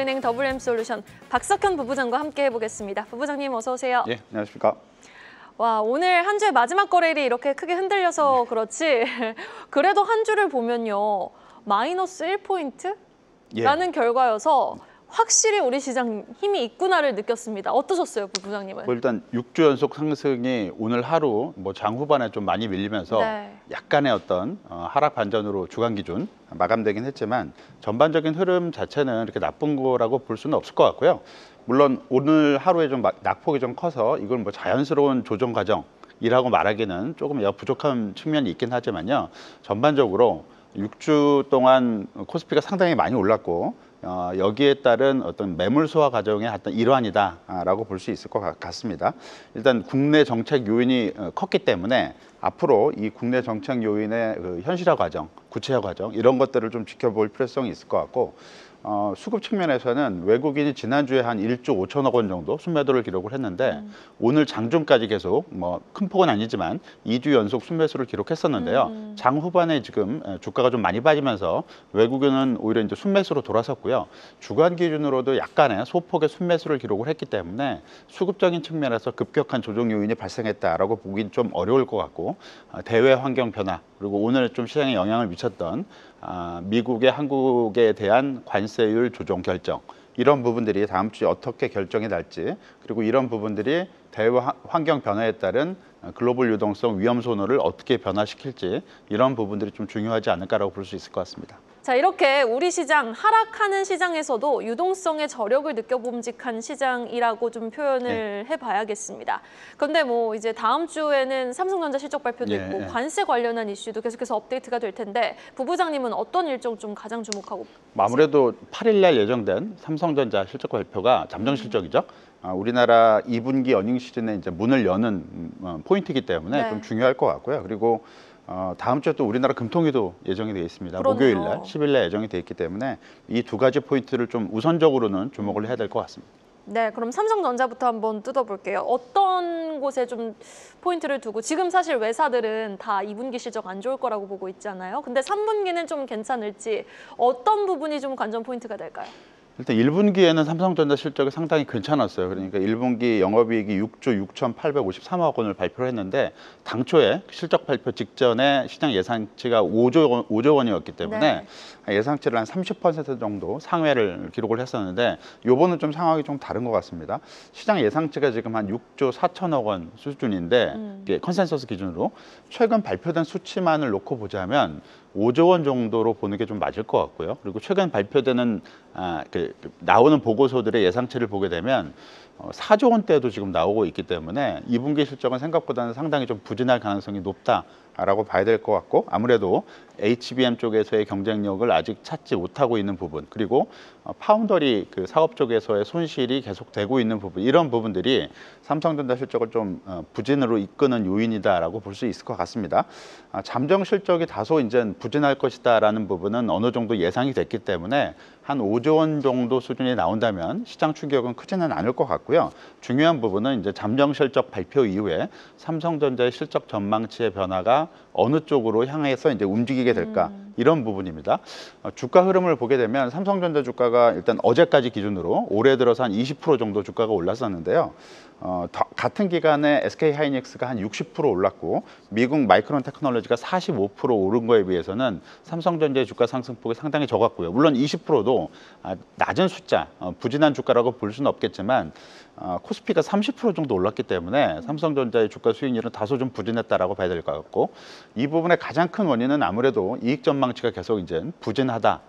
국민은행 WM솔루션 박석현 부부장과 함께 해보겠습니다. 부부장님 어서 오세요. 예, 안녕하십니까. 와, 오늘 한 주의 마지막 거래일이 이렇게 크게 흔들려서 그렇지 그래도 한 주를 보면요. 마이너스 1포인트라는 결과여서 확실히 우리 시장 힘이 있구나를 느꼈습니다. 어떠셨어요, 부부장님은? 일단 6주 연속 상승이 오늘 하루 장 후반에 좀 많이 밀리면서 약간의 어떤 하락 반전으로 주간 기준 마감되긴 했지만 전반적인 흐름 자체는 이렇게 나쁜 거라고 볼 수는 없을 것 같고요. 물론 오늘 하루에 좀 낙폭이 좀 커서 이건 자연스러운 조정 과정이라고 말하기는 조금 부족한 측면이 있긴 하지만요. 전반적으로 6주 동안 코스피가 상당히 많이 올랐고 여기에 따른 어떤 매물 소화 과정의 어떤 일환이다라고 볼 수 있을 것 같습니다. 일단 국내 정책 요인이 컸기 때문에 앞으로 이 국내 정책 요인의 현실화 과정, 구체화 과정 이런 것들을 좀 지켜볼 필요성이 있을 것 같고 수급 측면에서는 외국인이 지난주에 한 1조 5천억 원 정도 순매도를 기록을 했는데 오늘 장중까지 계속 큰 폭은 아니지만 2주 연속 순매수를 기록했었는데요. 장 후반에 지금 주가가 좀 많이 빠지면서 외국인은 오히려 이제 순매수로 돌아섰고요. 주간 기준으로도 약간의 소폭의 순매수를 기록을 했기 때문에 수급적인 측면에서 급격한 조정 요인이 발생했다라고 보긴 좀 어려울 것 같고 대외 환경 변화 그리고 오늘 좀 시장에 영향을 미쳤던 미국의 한국에 대한 관세율 조정 결정 이런 부분들이 다음 주에 어떻게 결정이 날지 그리고 이런 부분들이 대외 환경 변화에 따른 글로벌 유동성 위험 선호를 어떻게 변화시킬지 이런 부분들이 좀 중요하지 않을까라고 볼 수 있을 것 같습니다. 자, 이렇게 우리 시장 하락하는 시장에서도 유동성의 저력을 느껴봄직한 시장이라고 좀 표현을 해봐야겠습니다. 그런데 이제 다음 주에는 삼성전자 실적 발표도 있고 관세 관련한 이슈도 계속해서 업데이트가 될 텐데 부부장님은 어떤 일정 좀 가장 주목하고? 아무래도 8일 날 예정된 삼성전자 실적 발표가 잠정 실적이죠. 우리나라 2분기 어닝 시즌에 이제 문을 여는 포인트이기 때문에 좀 중요할 것 같고요. 그리고 다음 주에 또 우리나라 금통위도 예정이 되어 있습니다. 목요일 날 10일 날 예정이 되어 있기 때문에 이 두 가지 포인트를 좀 우선적으로는 주목을 해야 될 것 같습니다. 네, 그럼 삼성전자부터 한번 뜯어볼게요. 어떤 곳에 좀 포인트를 두고 지금 사실 외사들은 다 2분기 실적 안 좋을 거라고 보고 있잖아요. 근데 3분기는 좀 괜찮을지 어떤 부분이 좀 관전 포인트가 될까요? 일단 1분기에는 삼성전자 실적이 상당히 괜찮았어요. 그러니까 1분기 영업이익이 6조 6,853억 원을 발표를 했는데 당초에 실적 발표 직전에 시장 예상치가 5조 원이었기 때문에 예상치를 한 30% 정도 상회를 기록을 했었는데 요번은 좀 상황이 좀 다른 것 같습니다. 시장 예상치가 지금 한 6조 4천억 원 수준인데 이게 컨센서스 기준으로 최근 발표된 수치만을 놓고 보자면 5조 원 정도로 보는 게 좀 맞을 것 같고요. 그리고 최근 발표되는 나오는 보고서들의 예상치를 보게 되면 4조 원대도 지금 나오고 있기 때문에 2분기 실적은 생각보다는 상당히 좀 부진할 가능성이 높다라고 봐야 될 것 같고 아무래도 HBM 쪽에서의 경쟁력을 아직 찾지 못하고 있는 부분 그리고 파운더리 사업 쪽에서의 손실이 계속되고 있는 부분 이런 부분들이 삼성전자 실적을 좀 부진으로 이끄는 요인이다라고 볼 수 있을 것 같습니다. 잠정 실적이 다소 이제 부진할 것이다라는 부분은 어느 정도 예상이 됐기 때문에 한 5조 원 정도 수준이 나온다면 시장 충격은 크지는 않을 것 같고요. 중요한 부분은 이제 잠정 실적 발표 이후에 삼성전자의 실적 전망치의 변화가 어느 쪽으로 향해서 이제 움직이게 될까 이런 부분입니다. 주가 흐름을 보게 되면 삼성전자 주가가 일단 어제까지 기준으로 올해 들어서 한 20% 정도 주가가 올랐었는데요. 같은 기간에 SK하이닉스가 한 60% 올랐고 미국 마이크론 테크놀로지가 45% 오른 거에 비해서는 삼성전자의 주가 상승폭이 상당히 적었고요. 물론 20%도 낮은 숫자, 부진한 주가라고 볼 수는 없겠지만 코스피가 30% 정도 올랐기 때문에 삼성전자의 주가 수익률은 다소 좀 부진했다라고 봐야 될 것 같고 이 부분의 가장 큰 원인은 아무래도 이익 전망치가 계속 이제 부진하다.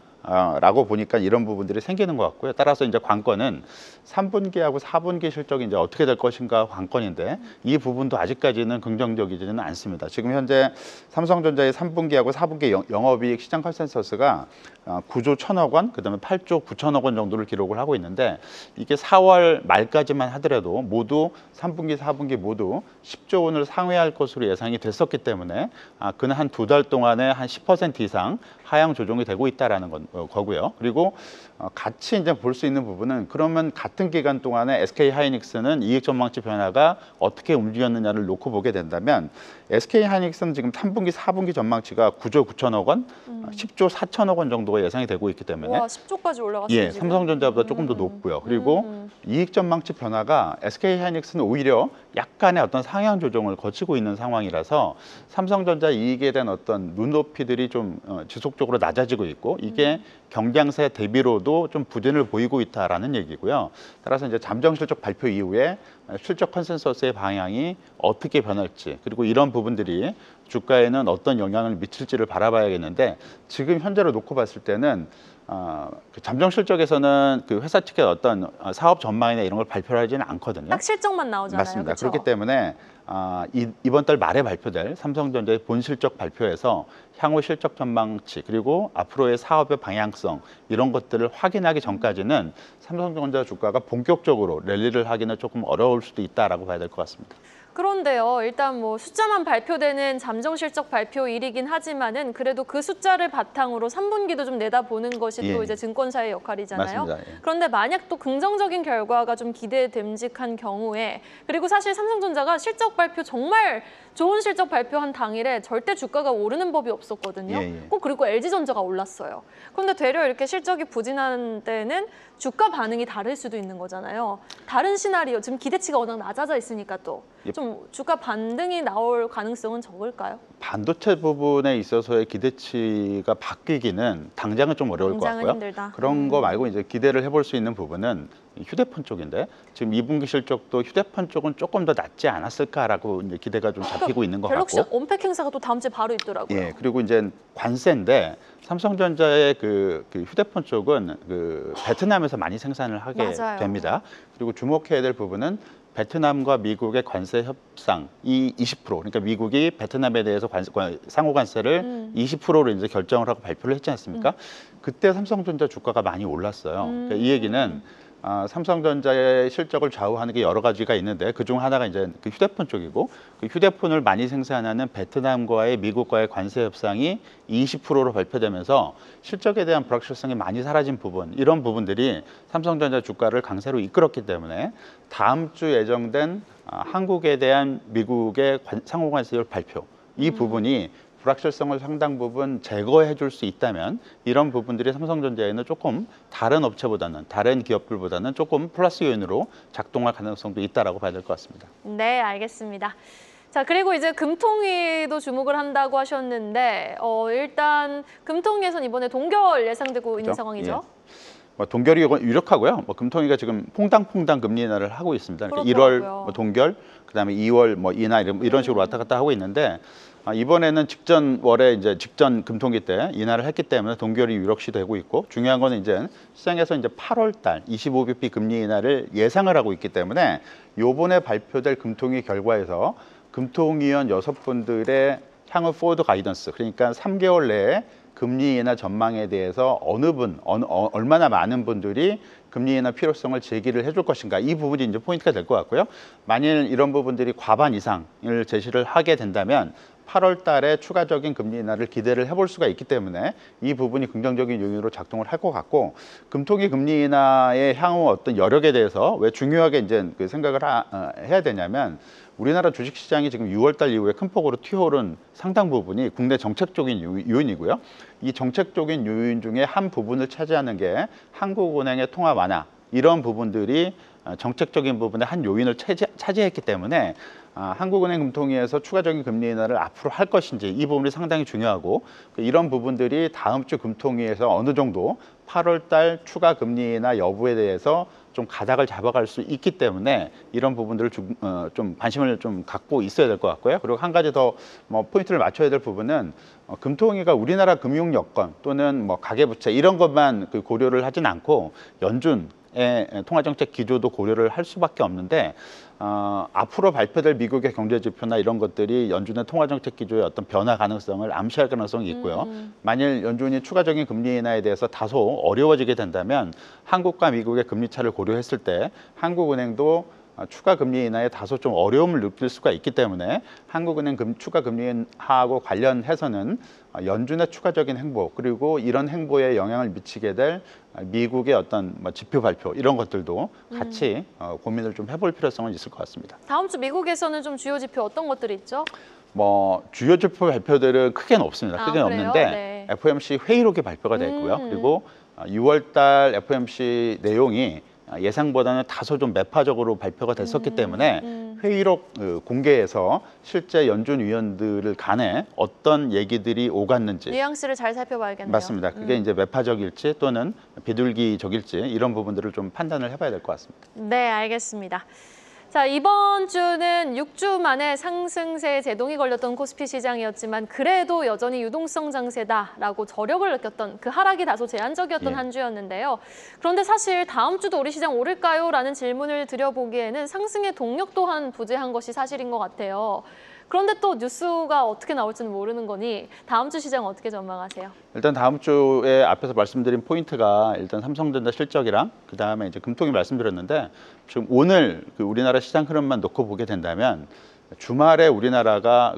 라고 보니까 이런 부분들이 생기는 것 같고요. 따라서 이제 관건은 3분기하고 4분기 실적이 이제 어떻게 될 것인가 관건인데 이 부분도 아직까지는 긍정적이지는 않습니다. 지금 현재 삼성전자의 3분기하고 4분기 영업이익 시장 컨센서스가 9조 1천억 원, 그다음에 8조 9천억 원 정도를 기록을 하고 있는데 이게 4월 말까지만 하더라도 모두 3분기, 4분기 모두 10조 원을 상회할 것으로 예상이 됐었기 때문에 그는 한 2달 동안에 한 10% 이상 하향 조정이 되고 있다라는 거고요. 그리고 같이 이제 볼 수 있는 부분은 그러면 같은 기간 동안에 SK 하이닉스는 이익 전망치 변화가 어떻게 움직였느냐를 놓고 보게 된다면 SK 하이닉스는 지금 3분기, 4분기 전망치가 9조 9천억 원, 10조 4천억 원 정도가 예상이 되고 있기 때문에 와, 10조까지 올라갔어요. 예, 지금? 삼성전자보다 조금 더 높고요. 그리고 이익 전망치 변화가 SK 하이닉스는 오히려 약간의 어떤 상향 조정을 거치고 있는 상황이라서 삼성전자 이익에 대한 어떤 눈높이들이 좀 지속적으로 낮아지고 있고 이게 경쟁사 대비로도 좀 부진을 보이고 있다라는 얘기고요. 따라서 이제 잠정 실적 발표 이후에 실적 컨센서스의 방향이 어떻게 변할지 그리고 이런 부분들이 주가에는 어떤 영향을 미칠지를 바라봐야겠는데 지금 현재로 놓고 봤을 때는 그 잠정 실적에서는 그 회사 측의 어떤 사업 전망이나 이런 걸 발표를 하지는 않거든요. 딱 실적만 나오잖아요. 맞습니다. 그쵸? 그렇기 때문에 이번 달 말에 발표될 삼성전자의 본 실적 발표에서 향후 실적 전망치 그리고 앞으로의 사업의 방향성 이런 것들을 확인하기 전까지는 삼성전자 주가가 본격적으로 랠리를 하기는 조금 어려울 수도 있다라고 봐야 될 것 같습니다. 그런데요, 일단 뭐 숫자만 발표되는 잠정 실적 발표일이긴 하지만은 그래도 그 숫자를 바탕으로 3분기도 좀 내다보는 것이 또 예. 이제 증권사의 역할이잖아요. 맞습니다. 예. 그런데 만약 또 긍정적인 결과가 좀 기대됨직한 경우에 그리고 사실 삼성전자가 실적 발표 정말 좋은 실적 발표한 당일에 절대 주가가 오르는 법이 없었거든요. 예, 예. 꼭 그리고 LG전자가 올랐어요. 그런데 되려 이렇게 실적이 부진한 때는 주가 반응이 다를 수도 있는 거잖아요. 다른 시나리오, 지금 기대치가 워낙 낮아져 있으니까 또 좀 주가 반등이 나올 가능성은 적을까요? 반도체 부분에 있어서의 기대치가 바뀌기는 당장은 좀 어려울 것 당장은 같고요. 힘들다. 그런 거 말고 이제 기대를 해볼 수 있는 부분은 휴대폰 쪽인데 지금 2분기 실적도 휴대폰 쪽은 조금 더 낫지 않았을까라고 이제 기대가 좀 잡히고 있는 것 갤럭시 같고. 언팩 행사가 또 다음 주에 바로 있더라고요. 예, 그리고 이제 관세인데 삼성전자의 그 휴대폰 쪽은 그 베트남에서 많이 생산을 하게 맞아요. 됩니다. 그리고 주목해야 될 부분은 베트남과 미국의 관세 협상 이 20% 그러니까 미국이 베트남에 대해서 상호 관세를 20%로 이제 결정을 하고 발표를 했지 않습니까? 그때 삼성전자 주가가 많이 올랐어요. 그러니까 이 얘기는 삼성전자의 실적을 좌우하는 게 여러 가지가 있는데 그중 하나가 이제 그 휴대폰 쪽이고 그 휴대폰을 많이 생산하는 베트남과의 미국과의 관세 협상이 20%로 발표되면서 실적에 대한 불확실성이 많이 사라진 부분 이런 부분들이 삼성전자 주가를 강세로 이끌었기 때문에 다음 주 예정된 한국에 대한 미국의 상호 관세율 발표 이 부분이 불확실성을 상당 부분 제거해 줄 수 있다면 이런 부분들이 삼성전자에는 조금 다른 업체보다는 다른 기업들보다는 조금 플러스 요인으로 작동할 가능성도 있다라고 봐야 될 것 같습니다. 네, 알겠습니다. 자, 그리고 이제 금통위도 주목을 한다고 하셨는데 일단 금통위에서는 이번에 동결 예상되고 있는 그렇죠? 상황이죠. 뭐 동결이 유력하고요. 뭐 금통위가 지금 퐁당퐁당 금리 인하를 하고 있습니다. 그러니까 1월 그렇더라고요. 뭐 동결, 그다음에 2월 뭐 인하 이런 식으로 왔다 갔다 하고 있는데 이번에는 직전 월에 이제 직전 금통위 때 인하를 했기 때문에 동결이 유력시되고 있고 중요한 거는 이제 시장에서 이제 8월 달 25bp 금리 인하를 예상을 하고 있기 때문에 요번에 발표될 금통위 결과에서 금통위원 6분들의 향후 포워드 가이던스 그러니까 3개월 내에 금리 인하 전망에 대해서 얼마나 많은 분들이 금리 인하 필요성을 제기를 해줄 것인가 이 부분이 이제 포인트가 될 것 같고요. 만일 이런 부분들이 과반 이상을 제시를 하게 된다면 8월 달에 추가적인 금리 인하를 기대를 해볼 수가 있기 때문에 이 부분이 긍정적인 요인으로 작동을 할 것 같고 금통위 금리 인하의 향후 어떤 여력에 대해서 왜 중요하게 이제 그 생각을 해야 되냐면 우리나라 주식시장이 지금 6월 달 이후에 큰 폭으로 튀어오른 상당 부분이 국내 정책적인 요인이고요. 이 정책적인 요인 중에 한 부분을 차지하는 게 한국은행의 통화 완화 이런 부분들이 정책적인 부분의 한 요인을 차지했기 때문에 한국은행 금통위에서 추가적인 금리 인하를 앞으로 할 것인지 이 부분이 상당히 중요하고 이런 부분들이 다음 주 금통위에서 어느 정도 8월 달 추가 금리 인하 여부에 대해서 좀 가닥을 잡아갈 수 있기 때문에 이런 부분들을 좀 관심을 좀 갖고 있어야 될 것 같고요. 그리고 한 가지 더 뭐 포인트를 맞춰야 될 부분은 금통위가 우리나라 금융 여건 또는 뭐 가계부채 이런 것만 그 고려를 하진 않고 연준의 통화정책 기조도 고려를 할 수밖에 없는데 앞으로 발표될 미국의 경제 지표나 이런 것들이 연준의 통화정책 기조의 어떤 변화 가능성을 암시할 가능성이 있고요. 만일 연준이 추가적인 금리 인하에 대해서 다소 어려워지게 된다면 한국과 미국의 금리 차를 고려했을 때 한국은행도 추가 금리 인하에 다소 좀 어려움을 느낄 수가 있기 때문에 한국은행 추가 금리 인하하고 관련해서는 연준의 추가적인 행보 그리고 이런 행보에 영향을 미치게 될 미국의 어떤 지표 발표 이런 것들도 같이 고민을 좀 해볼 필요성은 있을 것 같습니다. 다음 주 미국에서는 좀 주요 지표 어떤 것들이 있죠? 주요 지표 발표들은 크게는 없습니다. 크게는 그래요? 없는데 네. FOMC 회의록이 발표가 됐고요. 그리고 6월달 FOMC 내용이 예상보다는 다소 좀 매파적으로 발표가 됐었기 때문에 회의록 공개에서 실제 연준 위원들을 간에 어떤 얘기들이 오갔는지 뉘앙스를 잘 살펴봐야겠네요. 맞습니다. 그게 이제 매파적일지 또는 비둘기적일지 이런 부분들을 좀 판단을 해봐야 될 것 같습니다. 네, 알겠습니다. 자, 이번 주는 6주 만에 상승세에 제동이 걸렸던 코스피 시장이었지만 그래도 여전히 유동성 장세다라고 저력을 느꼈던 그 하락이 다소 제한적이었던 예. 한 주였는데요. 그런데 사실 다음 주도 우리 시장 오를까요? 라는 질문을 드려보기에는 상승의 동력 또한 부재한 것이 사실인 것 같아요. 그런데 또 뉴스가 어떻게 나올지는 모르는 거니 다음 주 시장 어떻게 전망하세요? 일단 다음 주에 앞에서 말씀드린 포인트가 일단 삼성전자 실적이랑 그다음에 이제 금통위 말씀드렸는데 지금 오늘 우리나라 시장 흐름만 놓고 보게 된다면 주말에 우리나라가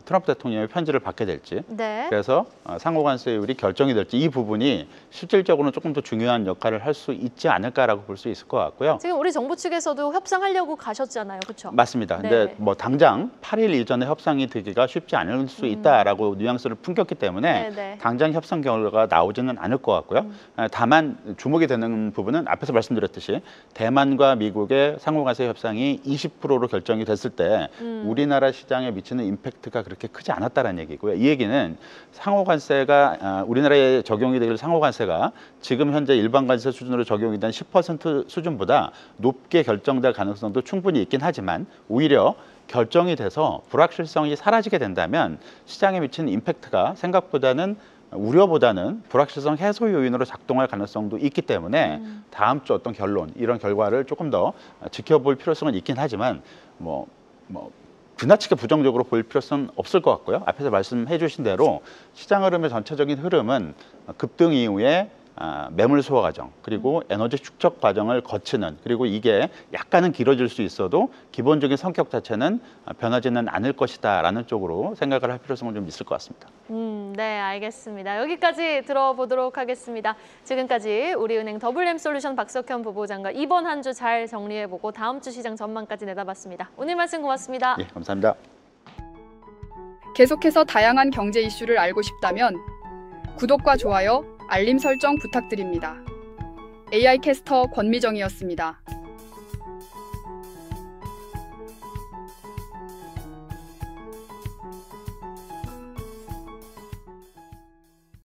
트럼프 대통령의 편지를 받게 될지 네. 그래서 상호관세율이 결정이 될지 이 부분이 실질적으로는 조금 더 중요한 역할을 할 수 있지 않을까라고 볼 수 있을 것 같고요. 지금 우리 정부 측에서도 협상하려고 가셨잖아요. 그렇죠? 맞습니다. 근데 네. 당장 8일 이전에 협상이 되기가 쉽지 않을 수 있다라고 뉘앙스를 풍겼기 때문에 네. 당장 협상 결과가 나오지는 않을 것 같고요. 다만 주목이 되는 부분은 앞에서 말씀드렸듯이 대만과 미국의 상호관세 협상이 20%로 결정이 됐을 때 우리나라 시장에 미치는 임팩트가 그렇게 크지 않았다는 얘기고요. 이 얘기는 상호관세가 우리나라에 적용이 될 상호관세가 지금 현재 일반관세 수준으로 적용이 된 10% 수준보다 높게 결정될 가능성도 충분히 있긴 하지만 오히려 결정이 돼서 불확실성이 사라지게 된다면 시장에 미치는 임팩트가 생각보다는 우려보다는 불확실성 해소 요인으로 작동할 가능성도 있기 때문에 다음 주 어떤 결론 이런 결과를 조금 더 지켜볼 필요성은 있긴 하지만 지나치게 부정적으로 보일 필요성은 없을 것 같고요. 앞에서 말씀해 주신 대로 시장 흐름의 전체적인 흐름은 급등 이후에 매물 소화 과정 그리고 에너지 축적 과정을 거치는 그리고 이게 약간은 길어질 수 있어도 기본적인 성격 자체는 변하지는 않을 것이다라는 쪽으로 생각을 할 필요성은 좀 있을 것 같습니다. 네, 알겠습니다. 여기까지 들어보도록 하겠습니다. 지금까지 우리은행 WM솔루션 박석현 부부장과 이번 한 주 잘 정리해보고 다음 주 시장 전망까지 내다봤습니다. 오늘 말씀 고맙습니다. 예, 감사합니다. 계속해서 다양한 경제 이슈를 알고 싶다면 구독과 좋아요, 알림 설정 부탁드립니다. AI 캐스터 권미정이었습니다.